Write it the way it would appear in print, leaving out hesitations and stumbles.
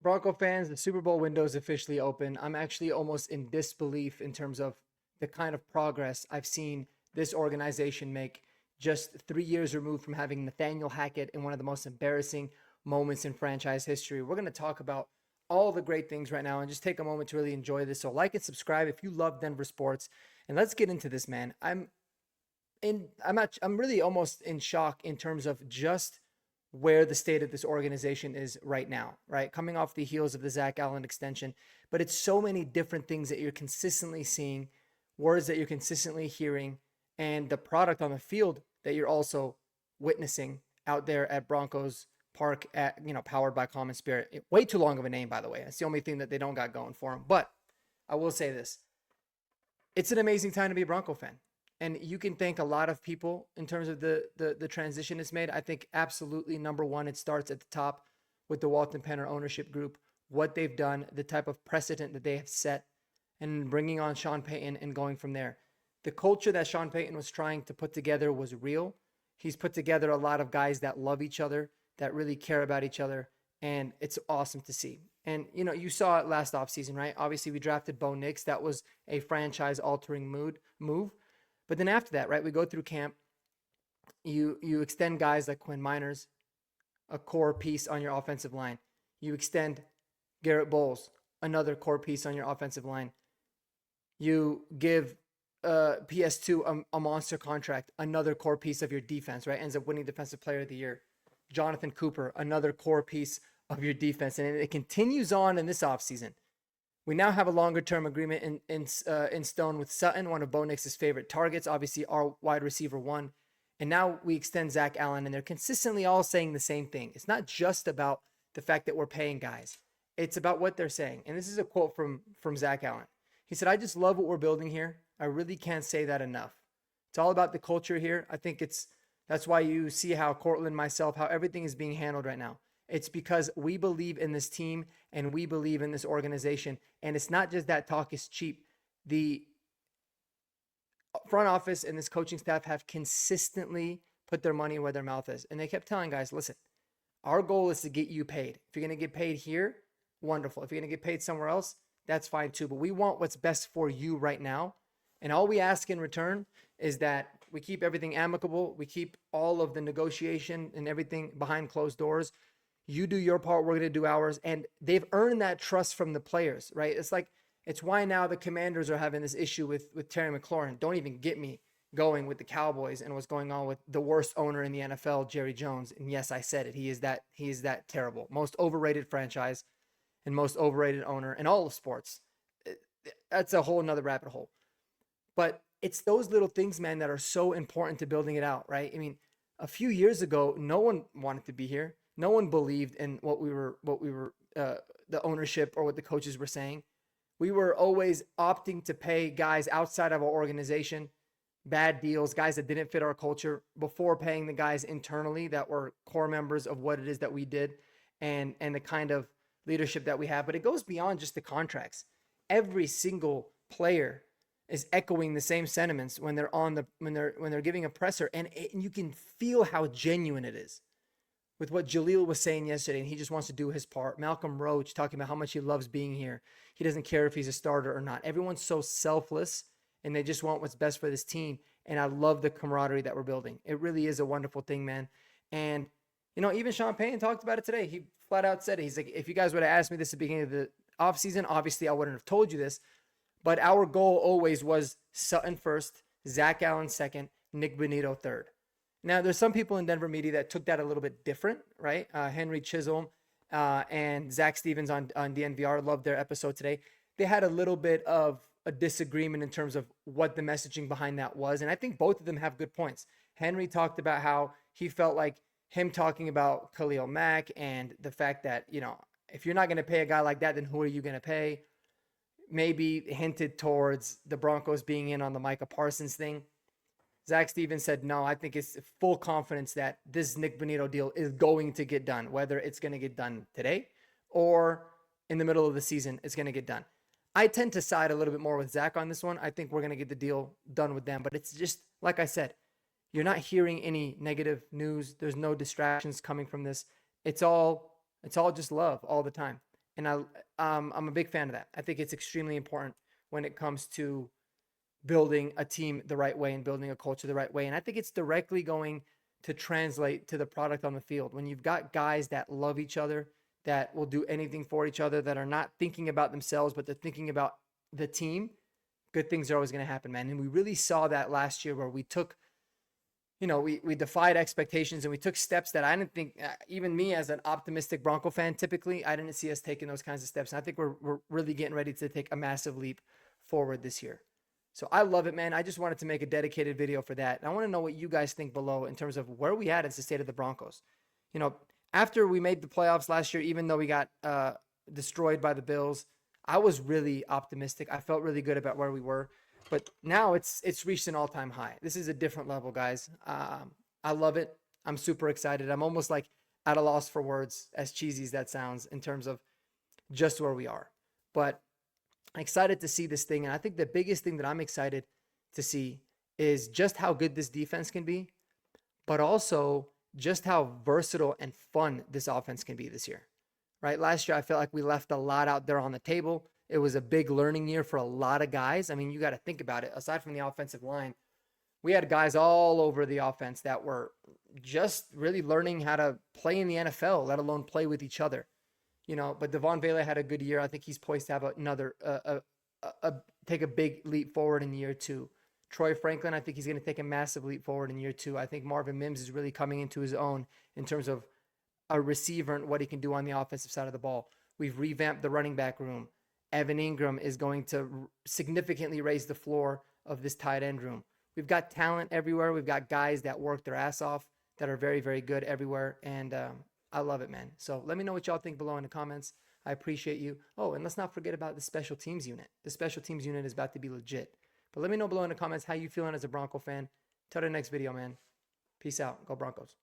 Bronco fans, the Super Bowl window is officially open. I'm actually almost in disbelief in terms of the kind of progress I've seen this organization make just 3 years removed from having Nathaniel Hackett in one of the most embarrassing moments in franchise history. We're going to talk about all the great things right now and just take a moment to really enjoy this. So like and subscribe if you love Denver sports. And let's get into this, man. I'm really almost in shock in terms of just where the state of this organization is right now, right? Coming off the heels of the Zach Allen extension, but it's so many different things that you're consistently seeing, words that you're consistently hearing, and the product on the field that you're also witnessing out there at Broncos Park at, powered by Common Spirit. Way too long of a name, by the way. That's the only thing that they don't got going for them. But I will say this. It's an amazing time to be a Bronco fan. And you can thank a lot of people in terms of the transition it's made. I think absolutely number one, it starts at the top with the Walton Penner ownership group, what they've done, the type of precedent that they have set, and bringing on Sean Payton and going from there. The culture that Sean Payton was trying to put together was real. He's put together a lot of guys that love each other, that really care about each other, and it's awesome to see. And, you saw it last offseason, right? Obviously, we drafted Bo Nix. That was a franchise-altering move. But then after that, right, we go through camp. You extend guys like Quinn Miners, a core piece on your offensive line. You extend Garrett Bowles, another core piece on your offensive line. You give PS2 a monster contract, another core piece of your defense, right? Ends up winning Defensive Player of the Year. Jonathan Cooper, another core piece of your defense. And it continues on in this offseason. We now have a longer-term agreement in stone with Sutton, one of Bo Nix's favorite targets, obviously our wide receiver one. And now we extend Zach Allen, and they're consistently all saying the same thing. It's not just about the fact that we're paying guys. It's about what they're saying. And this is a quote from Zach Allen. He said, "I just love what we're building here. I really can't say that enough. It's all about the culture here. I think that's why you see how Cortland, myself, how everything is being handled right now. It's because we believe in this team and we believe in this organization. And it's not just that talk is cheap. The front office and this coaching staff have consistently put their money where their mouth is. And they kept telling guys, listen, our goal is to get you paid. If you're going to get paid here, wonderful. If you're going to get paid somewhere else, that's fine too. But we want what's best for you right now. And all we ask in return is that we keep everything amicable. We keep all of the negotiation and everything behind closed doors. You do your part, we're going to do ours." And they've earned that trust from the players, right? It's why now the Commanders are having this issue with Terry McLaurin. Don't even get me going with the Cowboys and what's going on with the worst owner in the NFL, Jerry Jones. And yes, I said it. He is that terrible. Most overrated franchise and most overrated owner in all of sports. That's a whole nother rabbit hole. But it's those little things, man, that are so important to building it out, right? I mean, a few years ago, no one wanted to be here. No one believed in what we were, the ownership or what the coaches were saying. We were always opting to pay guys outside of our organization bad deals, guys that didn't fit our culture, before paying the guys internally that were core members of what it is that we did and the kind of leadership that we have. But it goes beyond just the contracts. Every single player is echoing the same sentiments when they're when they're giving a presser, and you can feel how genuine it is. With what Jaleel was saying yesterday, and he just wants to do his part. Malcolm Roach talking about how much he loves being here. He doesn't care if he's a starter or not. Everyone's so selfless, and they just want what's best for this team. And I love the camaraderie that we're building. It really is a wonderful thing, man. And, even Sean Payton talked about it today. He flat out said it. He's like, if you guys would have asked me this at the beginning of the offseason, obviously I wouldn't have told you this. But our goal always was Sutton first, Zach Allen second, Nick Bonito third. Now, there's some people in Denver media that took that a little bit different, right? Henry Chisholm and Zach Stevens on DNVR, loved their episode today. They had a little bit of a disagreement in terms of what the messaging behind that was. And I think both of them have good points. Henry talked about how he felt like him talking about Khalil Mack and the fact that, if you're not going to pay a guy like that, then who are you going to pay? Maybe hinted towards the Broncos being in on the Micah Parsons thing. Zach Stevens said, no, I think it's full confidence that this Nick Bonito deal is going to get done, whether it's going to get done today or in the middle of the season, it's going to get done. I tend to side a little bit more with Zach on this one. I think we're going to get the deal done with them, but it's just, like I said, you're not hearing any negative news. There's no distractions coming from this. It's all just love all the time. And I'm a big fan of that. I think it's extremely important when it comes to building a team the right way and building a culture the right way. And I think it's directly going to translate to the product on the field. When you've got guys that love each other, that will do anything for each other, that are not thinking about themselves, but they're thinking about the team, good things are always going to happen, man. And we really saw that last year where we took, we defied expectations and we took steps that I didn't think, even me as an optimistic Bronco fan, typically, I didn't see us taking those kinds of steps. And I think we're really getting ready to take a massive leap forward this year. So I love it, man. I just wanted to make a dedicated video for that. And I want to know what you guys think below in terms of where we at as the state of the Broncos. After we made the playoffs last year, even though we got destroyed by the Bills, I was really optimistic. I felt really good about where we were. But now it's reached an all-time high. This is a different level, guys. I love it. I'm super excited. I'm almost like at a loss for words, as cheesy as that sounds, in terms of just where we are. But I'm excited to see this thing. And I think the biggest thing that I'm excited to see is just how good this defense can be, but also just how versatile and fun this offense can be this year, right? Last year, I felt like we left a lot out there on the table. It was a big learning year for a lot of guys. I mean, you got to think about it. Aside from the offensive line, we had guys all over the offense that were just really learning how to play in the NFL, let alone play with each other. But Devon Vela had a good year. I think he's poised to have another, take a big leap forward in year two. Troy Franklin, I think he's going to take a massive leap forward in year two. I think Marvin Mims is really coming into his own in terms of a receiver and what he can do on the offensive side of the ball. We've revamped the running back room. Evan Ingram is going to significantly raise the floor of this tight end room. We've got talent everywhere. We've got guys that work their ass off that are very, very good everywhere. And I love it, man. So let me know what y'all think below in the comments. I appreciate you. Oh, and let's not forget about the special teams unit. The special teams unit is about to be legit. But let me know below in the comments how you feeling as a Bronco fan. Till the next video, man. Peace out. Go Broncos.